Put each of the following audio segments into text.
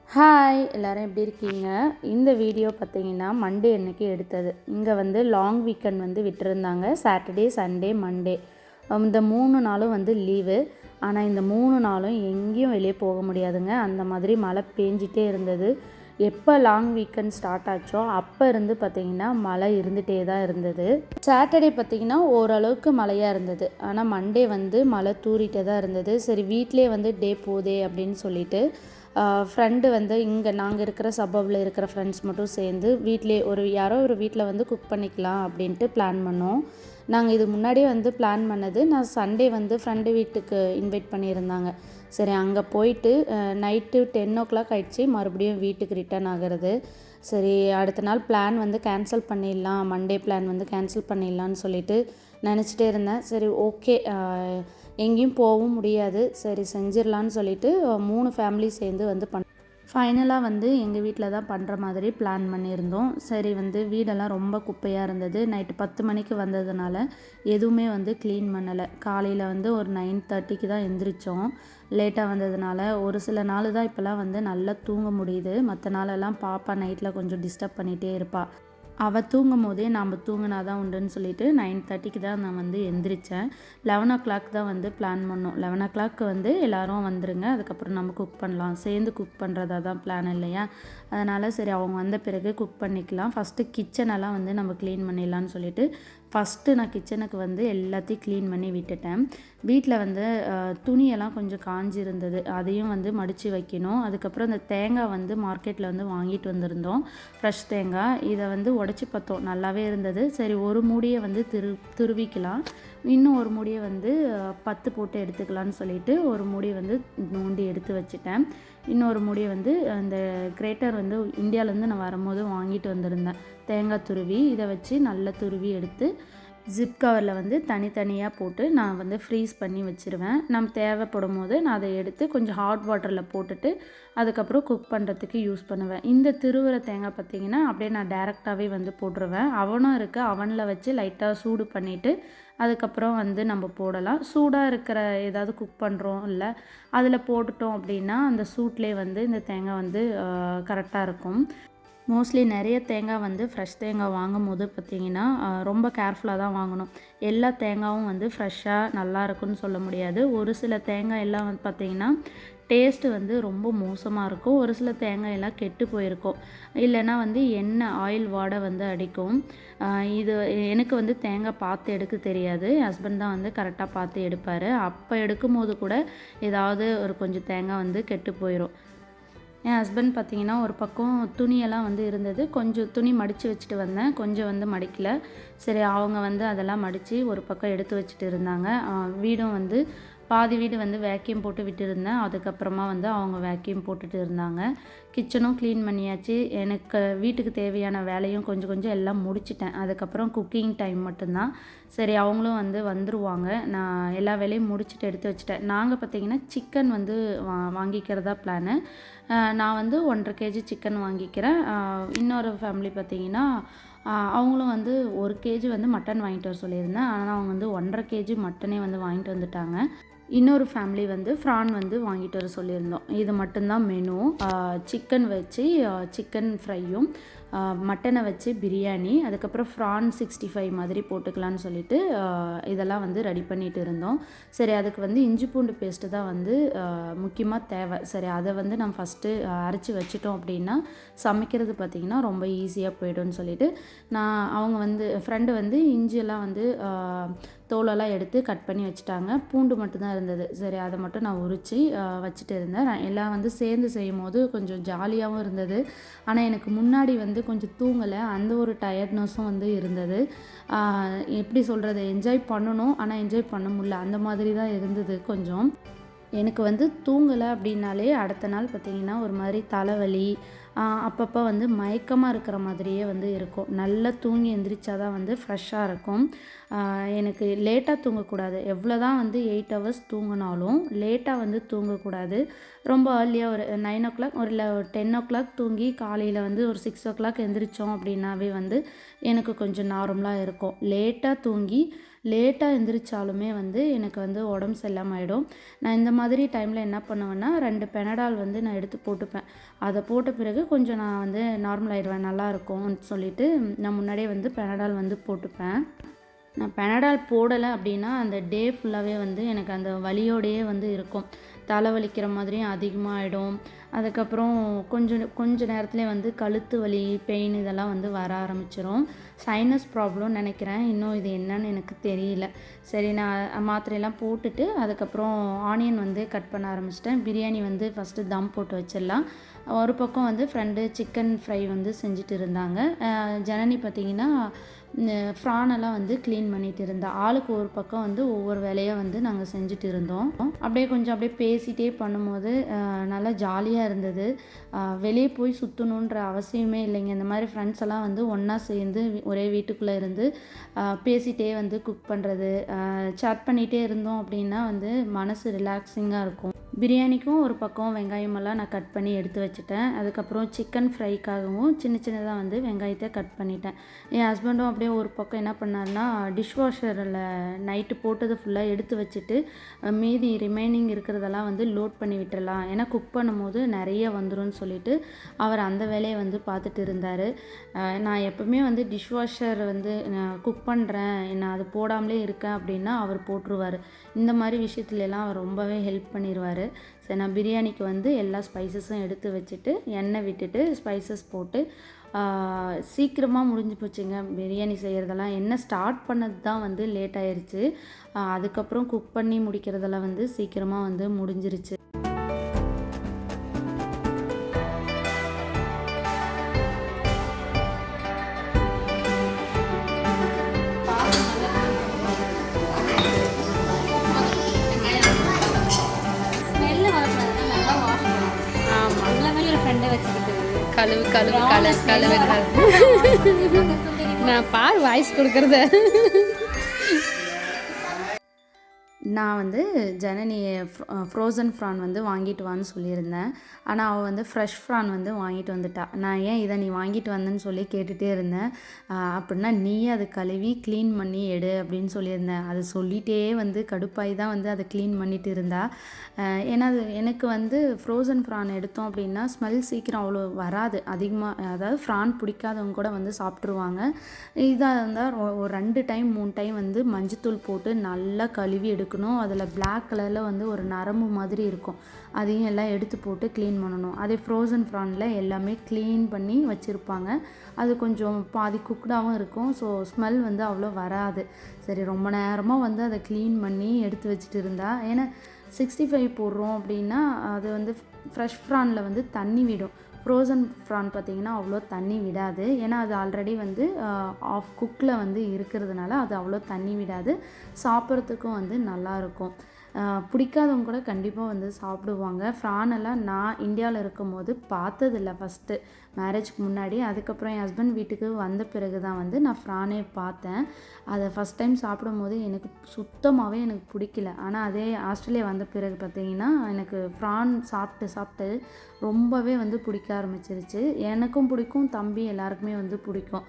Hi எல்லோரும் எப்படி இருக்கீங்க? இந்த வீடியோ பார்த்தீங்கன்னா மண்டே அன்னைக்கு எடுத்தது. இங்கே வந்து லாங் வீக்கெண்ட் வந்து விட்டுருந்தாங்க. சாட்டர்டே, சண்டே, மண்டே இந்த 3 நாளும் வந்து லீவு. ஆனால் இந்த 3 நாளும் எங்கேயும் வெளியே போக முடியாதுங்க. அந்த மாதிரி மழை பேஞ்சிட்டே இருந்தது. எப்போ லாங் வீக்கெண்ட் ஸ்டார்ட் ஆச்சோ அப்போ இருந்து பார்த்திங்கன்னா மழை இருந்துகிட்டே தான் இருந்தது. சாட்டர்டே பார்த்திங்கன்னா ஓரளவுக்கு மழையாக இருந்தது. ஆனால் மண்டே வந்து மழை தூறிட்டே தான் இருந்தது. சரி வீட்டிலே வந்து டே போதே அப்படின்னு சொல்லிட்டு ஃப்ரெண்டு வந்து இங்கே நாங்கள் இருக்கிற சபப்பில் இருக்கிற ஃப்ரெண்ட்ஸ் மட்டும் சேர்ந்து வீட்டிலே யாரோ ஒரு வீட்டில் வந்து குக் பண்ணிக்கலாம் அப்படின்ட்டு பிளான் பண்ணோம். நாங்கள் இது முன்னாடியே வந்து பிளான் பண்ணது. நான் சண்டே வந்து ஃப்ரெண்டு வீட்டுக்கு இன்வைட் பண்ணியிருந்தாங்க. சரி அங்கே போயிட்டு நைட்டு 10 ஆகிடுச்சு மறுபடியும் வீட்டுக்கு ரிட்டர்ன் ஆகிறது. சரி அடுத்த நாள் பிளான் வந்து கேன்சல் பண்ணிடலாம், மண்டே பிளான் வந்து கேன்சல் பண்ணிடலான்னு சொல்லிட்டு நினச்சிட்டே இருந்தேன். சரி ஓகே எங்கேயும் போகவும் முடியாது, சரி செஞ்சிடலான்னு சொல்லிட்டு 3 ஃபேமிலி சேர்ந்து வந்து ஃபைனலாக வந்து எங்கள் வீட்டில் தான் பண்ணுற மாதிரி பிளான் பண்ணியிருந்தோம். சரி வந்து வீடெல்லாம் ரொம்ப குப்பையாக இருந்தது. நைட்டு 10 மணிக்கு வந்ததுனால எதுவுமே வந்து க்ளீன் பண்ணலை. காலையில் வந்து ஒரு 9:30க்கு தான் எந்திரிச்சோம். லேட்டாக வந்ததுனால ஒரு சில நாள் தான் இப்போலாம் வந்து நல்லா தூங்க முடியுது. மற்ற நாளெல்லாம் பாப்பா நைட்டில் கொஞ்சம் டிஸ்டர்ப் பண்ணிகிட்டே இருப்பாள். அவள் தூங்கும் போதே நாம் தூங்கினா தான் உண்டுன்னு சொல்லிட்டு 9:30க்கு தான் நான் வந்து எந்திரிச்சேன். 11 தான் வந்து பிளான் பண்ணோம். 11 வந்து எல்லோரும் வந்துருங்க, அதுக்கப்புறம் நம்ம குக் பண்ணலாம். சேர்ந்து குக் பண்ணுறதா தான் பிளான் இல்லையா? அதனால் சரி அவங்க வந்த பிறகு குக் பண்ணிக்கலாம். ஃபஸ்ட்டு கிச்சனெல்லாம் வந்து நம்ம க்ளீன் பண்ணிடலான்னு சொல்லிட்டு ஃபஸ்ட்டு நான் கிச்சனுக்கு வந்து எல்லாத்தையும் க்ளீன் பண்ணி விட்டுட்டேன். வீட்டில் வந்து துணியெல்லாம் கொஞ்சம் காஞ்சி இருந்தது, அதையும் வந்து மடித்து வைக்கணும். அதுக்கப்புறம் இந்த தேங்காய் வந்து மார்க்கெட்டில் வந்து வாங்கிட்டு வந்திருந்தோம், ஃப்ரெஷ் தேங்காய். இதை வந்து உடச்சி பார்த்தோம், நல்லாவே இருந்தது. சரி ஒரு மூடியை வந்து துருவிக்கலாம், இன்னும் ஒரு மூடியை வந்து 10 போட்டு எடுத்துக்கலான்னு சொல்லிட்டு ஒரு மூடியை வந்து நோண்டி எடுத்து வச்சுட்டேன். இன்னொரு மூடியை வந்து அந்த கிரேட்டர் வந்து இந்தியாவிலேருந்து நான் வரும்போது வாங்கிட்டு வந்திருந்தேன், தேங்காய் துருவி. இதை வச்சு நல்லா துருவி எடுத்து ஜிப் கவரில் வந்து தனித்தனியாக போட்டு நான் வந்து ஃப்ரீஸ் பண்ணி வச்சுருவேன். நம்ம தேவைப்படும் போது நான் அதை எடுத்து கொஞ்சம் ஹாட் வாட்டரில் போட்டுட்டு அதுக்கப்புறம் குக் பண்ணுறதுக்கு யூஸ் பண்ணுவேன். இந்த திருவுற தேங்காய் பார்த்திங்கன்னா அப்படியே நான் டேரெக்டாகவே வந்து போட்டுருவேன். அவனும் இருக்குது, அவனில் வச்சு லைட்டாக சூடு பண்ணிவிட்டு அதுக்கப்புறம் வந்து நம்ம போடலாம். சூடாக இருக்கிற ஏதாவது குக் பண்ணுறோம் இல்லை அதில் போட்டுட்டோம் அப்படின்னா அந்த சூட்லேயே வந்து இந்த தேங்காய் வந்து கரெக்டாக இருக்கும். மோஸ்ட்லி நிறைய தேங்காய் வந்து ஃப்ரெஷ் தேங்காய் வாங்கும் போது பார்த்திங்கன்னா ரொம்ப கேர்ஃபுல்லாக தான் வாங்கணும். எல்லா தேங்காயும் வந்து ஃப்ரெஷ்ஷாக நல்லா இருக்குன்னு சொல்ல முடியாது. ஒரு சில தேங்காய் எல்லாம் வந்து பார்த்திங்கன்னா டேஸ்ட்டு வந்து ரொம்ப மோசமாக இருக்கும். ஒரு சில தேங்காயெல்லாம் கெட்டு போயிருக்கும், இல்லைன்னா வந்து எண்ணெய் ஆயில் வாடை வந்து அடிக்கும். இது எனக்கு வந்து தேங்காய் பார்த்து எடுக்க தெரியாது. ஹஸ்பண்ட் தான் வந்து கரெக்டாக பார்த்து எடுப்பார். அப்போ எடுக்கும் போது கூட ஏதாவது ஒரு கொஞ்சம் தேங்காய் வந்து கெட்டு போயிடும். என் ஹஸ்பண்ட் பார்த்திங்கன்னா ஒரு பக்கம் துணியெல்லாம் வந்து இருந்தது, கொஞ்சம் துணி மடித்து வச்சுட்டு வந்தேன், கொஞ்சம் வந்து மடிக்கல. சரி அவங்க வந்து அதெல்லாம் மடித்து ஒரு பக்கம் எடுத்து வச்சுட்டு இருந்தாங்க. வீடும் வந்து பாதி வீடு வந்து வேக்யூம் போட்டு விட்டுருந்தேன், அதுக்கப்புறமா வந்து அவங்க வேக்யூம் போட்டுட்டு இருந்தாங்க. கிச்சனும் க்ளீன் பண்ணியாச்சு. எனக்கு வீட்டுக்கு தேவையான வேலையும் கொஞ்சம் கொஞ்சம் எல்லாம் முடிச்சிட்டேன். அதுக்கப்புறம் குக்கிங் டைம் மட்டும்தான். சரி அவங்களும் வந்து வந்துருவாங்க, நான் எல்லா வேலையும் முடிச்சுட்டு எடுத்து வச்சுட்டேன். நாங்கள் பார்த்திங்கன்னா சிக்கன் வந்து வாங்கிக்கிறதா பிளானு. நான் வந்து 1.5 kg சிக்கன் வாங்கிக்கிறேன். இன்னொரு ஃபேமிலி பார்த்திங்கன்னா அவங்களும் வந்து 1 kg வந்து மட்டன் வாங்கிட்டு வர சொல்லியிருந்தேன், ஆனால் அவங்க வந்து 1.5 kg மட்டனே வந்து வாங்கிட்டு வந்துட்டாங்க. இன்னொரு ஃபேமிலி வந்து ஃப்ரான் வந்து வாங்கிட்டு வர சொல்லியிருந்தோம். இது மட்டும்தான் மெனு. சிக்கன் வச்சு சிக்கன் ஃப்ரையும், மட்டனை வச்சு பிரியாணி, அதுக்கப்புறம் ஃப்ரான் 65 மாதிரி போட்டுக்கலான்னு சொல்லிட்டு இதெல்லாம் வந்து ரெடி பண்ணிட்டு இருந்தோம். சரி அதுக்கு வந்து இஞ்சி பூண்டு பேஸ்ட்டு தான் வந்து முக்கியமாக தேவை. சரி அதை வந்து நம்ம ஃபஸ்ட்டு அரைச்சி வச்சிட்டோம் அப்படின்னா சமைக்கிறது பார்த்திங்கன்னா ரொம்ப ஈஸியாக போய்டும்னு சொல்லிட்டு அவங்க வந்து ஃப்ரெண்டு வந்து இஞ்சியெல்லாம் வந்து தோலெல்லாம் எடுத்து கட் பண்ணி வச்சுட்டாங்க. பூண்டு மட்டும்தான் இருந்தது. சரி அதை மட்டும் நான் உரித்து வச்சுட்டு இருந்தேன். எல்லாம் வந்து சேர்ந்து செய்யும் போது கொஞ்சம் ஜாலியாகவும் இருந்தது. ஆனால் எனக்கு முன்னாடி வந்து கொஞ்சம் தூங்கலை, அந்த ஒரு டயர்ட்னஸும் வந்து இருந்தது. எப்படி சொல்கிறது, என்ஜாய் பண்ணணும் ஆனால் என்ஜாய் பண்ண முடியல, அந்த மாதிரி தான் இருந்தது கொஞ்சம். எனக்கு வந்து தூங்கலை அப்படின்னாலே அடுத்த நாள் பார்த்திங்கன்னா ஒரு மாதிரி தலைவலி, அப்பப்போ வந்து மயக்கமாக இருக்கிற மாதிரியே வந்து இருக்கும். நல்லா தூங்கி எந்திரிச்சா தான் வந்து ஃப்ரெஷ்ஷாக இருக்கும். எனக்கு லேட்டாக தூங்கக்கூடாது. எவ்வளோ தான் வந்து 8 ஹவர்ஸ் தூங்கினாலும் லேட்டாக வந்து தூங்கக்கூடாது. ரொம்ப ஏர்லியாக ஒரு 9:00 ஒரு இல்லை ஒரு 10:00 தூங்கி காலையில் வந்து ஒரு 6:00 எந்திரிச்சோம் அப்படின்னாவே வந்து எனக்கு கொஞ்சம் நார்மலாக இருக்கும். லேட்டாக தூங்கி லேட்டாக எந்திரிச்சாலுமே வந்து எனக்கு வந்து உடம்பு சரியில்லாமல் ஆகிடும். நான் இந்த மாதிரி டைமில் என்ன பண்ணுவேன்னா 2 பெனடால் வந்து நான் எடுத்து போட்டுப்பேன். அதை போட்ட பிறகு கொஞ்சம் நான் வந்து நார்மல் ஆகிடுவேன், நல்லாயிருக்கும்னு சொல்லிட்டு நான் முன்னாடியே வந்து பெனடால் வந்து போட்டுப்பேன். நான் பெனடால் போடலை அப்படின்னா அந்த டே ஃபுல்லாகவே வந்து எனக்கு அந்த வலியோடையே வந்து இருக்கும். தலைவலிக்கிற மாதிரியும் அதிகமாகிடும். அதுக்கப்புறம் கொஞ்சம் நேரத்துலேயே வந்து கழுத்து வலி, பெயின் இதெல்லாம் வந்து வர ஆரம்பிச்சிடும். சைனஸ் ப்ராப்ளம்னு நினைக்கிறேன். இன்னும் இது என்னன்னு எனக்கு தெரியல. சரி, நான் மாத்திரையெல்லாம் போட்டுட்டு அதுக்கப்புறம் ஆனியன் வந்து கட் பண்ண ஆரம்பிச்சிட்டேன். பிரியாணி வந்து ஃபஸ்ட்டு தம் போட்டு வச்சிடலாம். ஒரு பக்கம் வந்து ஃப்ரெண்டு சிக்கன் ஃப்ரை வந்து செஞ்சுட்டு இருந்தாங்க. ஜனனி பார்த்திங்கன்னா ஃப்ரானெல்லாம் வந்து க்ளீன் பண்ணிகிட்டு இருந்தா. ஆளுக்கு ஒரு பக்கம் வந்து ஒவ்வொரு வேலையாக வந்து நாங்கள் செஞ்சுட்டு இருந்தோம். அப்படியே பேசிகிட்டே பண்ணும்போது நல்லா ஜாலியாக இருந்தது. வெளியே போய் சுற்றணுன்ற அவசியமே இல்லைங்க. இந்த மாதிரி ஃப்ரெண்ட்ஸ் எல்லாம் வந்து ஒன்றா சேர்ந்து ஒரே வீட்டுக்குள்ளே இருந்து பேசிகிட்டே வந்து குக் பண்ணுறது, சாட் பண்ணிகிட்டே இருந்தோம் அப்படின்னா வந்து மனசு ரிலாக்ஸிங்காக இருக்கும். பிரியாணிக்கும் ஒரு பக்கம் வெங்காயமெல்லாம் நான் கட் பண்ணி எடுத்து வச்சுட்டேன். அதுக்கப்புறம் சிக்கன் ஃப்ரைக்காகவும் சின்னதாக வந்து வெங்காயத்தை கட் பண்ணிட்டேன். என் ஹஸ்பண்டும் அப்படியே ஒரு பக்கம் என்ன பண்ணார்னா டிஷ்வாஷரில் நைட்டு போட்டது ஃபுல்லாக எடுத்து வச்சுட்டு மீதி ரிமைனிங் இருக்கிறதெல்லாம் வந்து லோட் பண்ணி விட்டுறலாம், ஏன்னா குக் பண்ணும்போது நிறைய வந்துடும் சொல்லிட்டு அவர் அந்த வேலையை வந்து பார்த்துட்டு இருந்தார். நான் எப்போவுமே வந்து டிஷ்வாஷர் வந்து குக் பண்ணுறேன், நான் அது போடாமலே இருக்கேன் அப்படின்னா அவர் போட்டுருவார். இந்த மாதிரி விஷயத்துலலாம் அவர் ரொம்பவே ஹெல்ப் பண்ணிடுவார். சரி, நான் பிரியாணிக்கு வந்து எல்லா ஸ்பைசஸும் எடுத்து வச்சுட்டு எண்ணெய் விட்டுட்டு ஸ்பைசஸ் போட்டு சீக்கிரமாக முடிஞ்சு போச்சுங்க பிரியாணி செய்கிறதெல்லாம். என்ன ஸ்டார்ட் பண்ணது தான் வந்து லேட் ஆயிடுச்சு. அதுக்கப்புறம் குக் பண்ணி முடிக்கிறதெல்லாம் வந்து சீக்கிரமாக வந்து முடிஞ்சிருச்சு. கழுவு நான் பார் வாய்ஸ் கொடுக்குறத. நான் வந்து ஜனனியை ஃப்ரோசன் ஃப்ரான் வந்து வாங்கிட்டு வான்னு சொல்லியிருந்தேன். ஆனால் அவள் வந்து ஃப்ரெஷ் ஃப்ரான் வந்து வாங்கிட்டு வந்துட்டா. நான் ஏன் இதை நீ வாங்கிட்டு வந்தேன்னு சொல்லி கேட்டுகிட்டே இருந்தேன். அப்படின்னா நீயே அதை கழுவி க்ளீன் பண்ணி எடு அப்படின்னு சொல்லியிருந்தேன். அது சொல்லிகிட்டே வந்து கடுப்பாகி தான் வந்து அதை க்ளீன் பண்ணிட்டு இருந்தா. ஏன்னா அது எனக்கு வந்து ஃப்ரோசன் ஃப்ரான் எடுத்தோம் அப்படின்னா ஸ்மெல் சீக்கிரம் அவ்வளோ வராது அதிகமாக. அதாவது ஃப்ரான் பிடிக்காதவங்க கூட வந்து சாப்பிட்ருவாங்க. இதாக இருந்தால் ஒரு 2 டைம் 3 டைம் வந்து மஞ்சத்தூள் போட்டு நல்லா கழுவி எடுக்கணும். அதில் பிளாக் கலரில் வந்து ஒரு நரம்பு மாதிரி இருக்கும், அதையும் எல்லாம் எடுத்து போட்டு க்ளீன் பண்ணணும். அதே ஃப்ரோசன் ஃப்ரானில் எல்லாமே க்ளீன் பண்ணி வச்சுருப்பாங்க. அது கொஞ்சம் பாதி குக்டாகவும் இருக்கும். ஸோ ஸ்மெல் வந்து அவ்வளோ வராது. சரி, ரொம்ப நேரமாக வந்து அதை க்ளீன் பண்ணி எடுத்து வச்சுட்டு இருந்தா. ஏன்னா 65 போடுறோம் அப்படின்னா அது வந்து ஃப்ரெஷ் ஃப்ரானில் வந்து தண்ணி விடும். ஃப்ரோசன் ஃப்ரான் பார்த்திங்கன்னா அவ்வளோ தண்ணி விடாது. ஏன்னா அது ஆல்ரெடி வந்து ஆஃப் குக்கில் வந்து இருக்கிறதுனால அது அவ்வளோ தண்ணி விடாது. சாப்பிட்றதுக்கும் வந்து நல்லாயிருக்கும். பிடிக்காதவங்க கூட கண்டிப்பாக வந்து சாப்பிடுவாங்க. ஃப்ரானெல்லாம் நான் இந்தியாவில் இருக்கும் போது பார்த்ததில்ல ஃபஸ்ட்டு, மேரேஜ்க்கு முன்னாடி. அதுக்கப்புறம் என் ஹஸ்பண்ட் வீட்டுக்கு வந்த பிறகு தான் வந்து நான் ஃப்ரானே பார்த்தேன். அதை ஃபஸ்ட் டைம் சாப்பிடும் போது எனக்கு சுத்தமாகவே எனக்கு பிடிக்கல. ஆனால் அதே ஆஸ்திரேலியா வந்த பிறகு பார்த்திங்கன்னா எனக்கு ஃப்ரான் சாப்பிட்டு ரொம்பவே வந்து பிடிக்க ஆரம்பிச்சிருச்சு. எனக்கும் பிடிக்கும், தம்பி எல்லாருக்குமே வந்து பிடிக்கும்.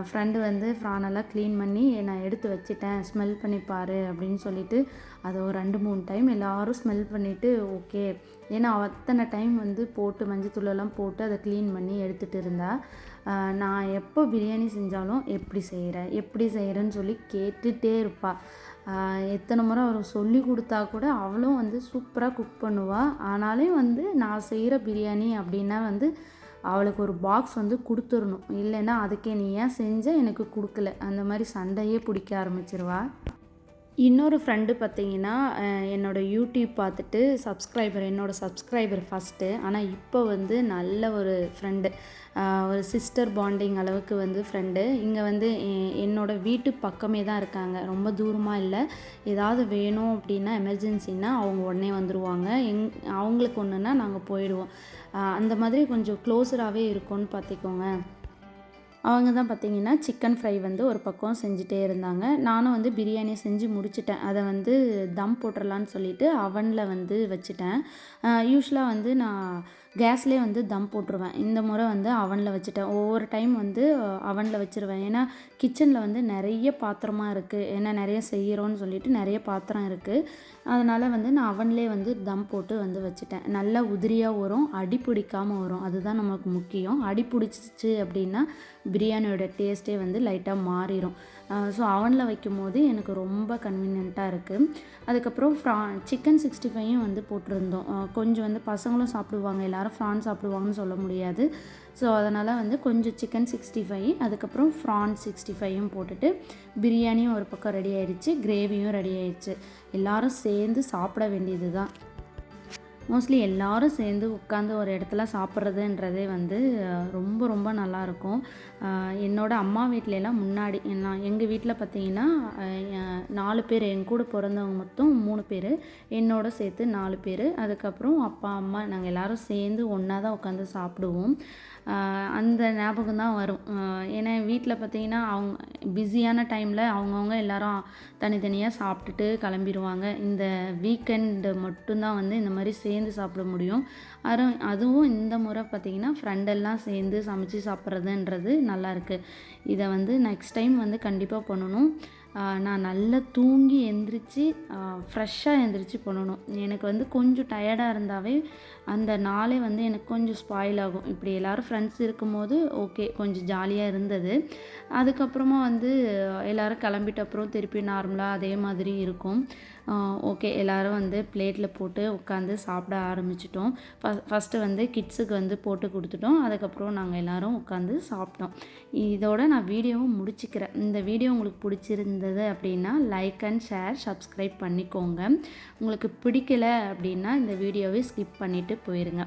ஃப்ரெண்டு வந்து ஃப்ரானெல்லாம் க்ளீன் பண்ணி நான் எடுத்து வச்சுட்டேன், ஸ்மெல் பண்ணி பாரு அப்படின்னு சொல்லிட்டு அதை ஒரு 2-3 டைம் எல்லோரும் ஸ்மெல் பண்ணிவிட்டு ஓகே, ஏன்னா அத்தனை டைம் வந்து போட்டு மஞ்சத்தூளெல்லாம் போட்டு அதை க்ளீன் பண்ணி எடுத்துகிட்டு இருந்தா. நான் எப்போ பிரியாணி செஞ்சாலும் எப்படி செய்கிறேன்னு சொல்லி கேட்டுகிட்டே இருப்பாள். எத்தனை முறை அவர் சொல்லி கொடுத்தா கூட அவளும் வந்து சூப்பராக குக் பண்ணுவாள். ஆனாலும் வந்து நான் செய்கிற பிரியாணி அப்படின்னா வந்து அவளுக்கு ஒரு பாக்ஸ் வந்து கொடுத்துடணும். இல்லைன்னா அதுக்கே நீ ஏன் செஞ்ச எனக்கு கொடுக்கல, அந்த மாதிரி சண்டையே பிடிக்க ஆரம்பிச்சிருவா. இன்னொரு ஃப்ரெண்டு பார்த்தீங்கன்னா, என்னோடய யூடியூப் பார்த்துட்டு என்னோடய சப்ஸ்கிரைபர் ஃபஸ்ட்டு. ஆனால் இப்போ வந்து நல்ல ஒரு ஃப்ரெண்டு. ஒரு சிஸ்டர் பாண்டிங் அளவுக்கு வந்து ஃப்ரெண்டு. இங்கே வந்து என்னோடய வீட்டு பக்கமே தான் இருக்காங்க. ரொம்ப தூரமாக இல்ல. ஏதாவது வேணும் அப்படின்னா, எமர்ஜென்சின்னா அவங்க உடனே வந்துருவாங்க. அவங்களுக்கு ஒன்றுன்னா நாங்கள் போயிடுவோம். அந்த மாதிரி கொஞ்சம் க்ளோஸராகவே இருக்கோன்னு பார்த்துக்கோங்க. அவங்க தான் பார்த்திங்கன்னா சிக்கன் ஃப்ரை வந்து ஒரு பக்கம் செஞ்சுட்டே இருந்தாங்க. நானும் வந்து பிரியாணி செஞ்சு முடிச்சுட்டேன். அதை வந்து தம் போட்டுடலான்னு சொல்லிவிட்டு அவனில் வந்து வச்சுட்டேன். யூஷ்வலாக வந்து நான் கேஸ்லேயே வந்து தம் போட்டுருவேன். இந்த முறை வந்து அவனில் வச்சுட்டேன். ஒவ்வொரு டைம் வந்து அவனில் வச்சுருவேன். ஏன்னா கிச்சனில் வந்து நிறைய பாத்திரமாக இருக்குது. ஏன்னா நிறைய செய்கிறோன்னு சொல்லிட்டு நிறைய பாத்திரம் இருக்குது. அதனால் வந்து நான் அவன்லேயே வந்து தம் போட்டு வந்து வச்சுட்டேன். நல்லா உதிரியாக வரும், அடி பிடிக்காமல் வரும். அதுதான் நமக்கு முக்கியம். அடி பிடிச்சிச்சு அப்படின்னா பிரியாணியோட டேஸ்ட்டே வந்து லைட்டாக மாறிடும். ஸோ அவனில் வைக்கும்போது எனக்கு ரொம்ப கன்வீனியண்ட்டாக இருக்குது. அதுக்கப்புறம் சிக்கன் 65யும் வந்து போட்டிருந்தோம். கொஞ்சம் வந்து பசங்களும் சாப்பிடுவாங்க, எல்லோரும் ப்ரான் சாப்பிடுவாங்கன்னு சொல்ல முடியாது. ஸோ அதனால் வந்து கொஞ்சம் சிக்கன் 65 அதுக்கப்புறம் ப்ரான் 65யும் போட்டுட்டு பிரியாணியும் ஒரு பக்கம் ரெடி ஆகிடுச்சு, கிரேவியும் ரெடி ஆகிடுச்சு. எல்லோரும் சேர்ந்து சாப்பிட வேண்டியது தான். மோஸ்ட்லி எல்லோரும் சேர்ந்து உட்காந்து ஒரு இடத்துல சாப்பிட்றதுன்றதே வந்து ரொம்ப ரொம்ப நல்லாயிருக்கும். என்னோடய அம்மா வீட்லலாம் முன்னாடி எங்கள் வீட்டில் பார்த்திங்கன்னா 4 பேர், என் கூட பிறந்தவங்க மொத்தம் 3 பேர், என்னோட சேர்த்து 4 பேர். அதுக்கப்புறம் அப்பா அம்மா நாங்கள் எல்லோரும் சேர்ந்து ஒன்றா தான் உட்காந்து சாப்பிடுவோம். அந்த ஞாபகம் தான் வரும். ஏன்னா வீட்டில் பார்த்திங்கன்னா அவங்க பிஸியான டைமில் அவங்கவுங்க எல்லோரும் தனித்தனியாக சாப்பிட்டுட்டு கிளம்பிடுவாங்க. இந்த வீக்கெண்டு மட்டும்தான் வந்து இந்த மாதிரி சேர்ந்து சாப்பிட முடியும். அதுவும் இந்த முறை பார்த்திங்கன்னா ஃப்ரெண்டெல்லாம் சேர்ந்து சமைச்சு சாப்பிட்றதுன்றது நல்லாயிருக்கு. இதை வந்து நெக்ஸ்ட் டைம் வந்து கண்டிப்பாக பண்ணணும். நான் நல்லா தூங்கி எந்திரிச்சு ஃப்ரெஷ்ஷாக எந்திரிச்சு பண்ணணும். எனக்கு வந்து கொஞ்சம் டயர்டாக இருந்தாவே அந்த நாளே வந்து எனக்கு கொஞ்சம் ஸ்பாயில் ஆகும். இப்படி எல்லோரும் ஃப்ரெண்ட்ஸ் இருக்கும்போது ஓகே, கொஞ்சம் ஜாலியாக இருந்தது. அதுக்கப்புறமா வந்து எல்லோரும் கிளம்பிட்ட அப்புறம் திருப்பி நார்மலாக அதே மாதிரி இருக்கும். ஓகே, எல்லோரும் வந்து பிளேட்டில் போட்டு உட்காந்து சாப்பிட ஆரம்பிச்சிட்டோம். ஃபஸ்ட்டு வந்து கிட்ஸுக்கு வந்து போட்டு கொடுத்துட்டோம். அதுக்கப்புறம் நாங்கள் எல்லோரும் உட்காந்து சாப்பிட்டோம். இதோட நான் வீடியோவும் முடிச்சுக்கிறேன். இந்த வீடியோ உங்களுக்கு பிடிச்சிருந்தது அப்படின்னா லைக் அண்ட் ஷேர், சப்ஸ்கிரைப் பண்ணிக்கோங்க. உங்களுக்கு பிடிக்கல அப்படின்னா இந்த வீடியோவை ஸ்கிப் பண்ணிவிட்டு போயிடுங்க.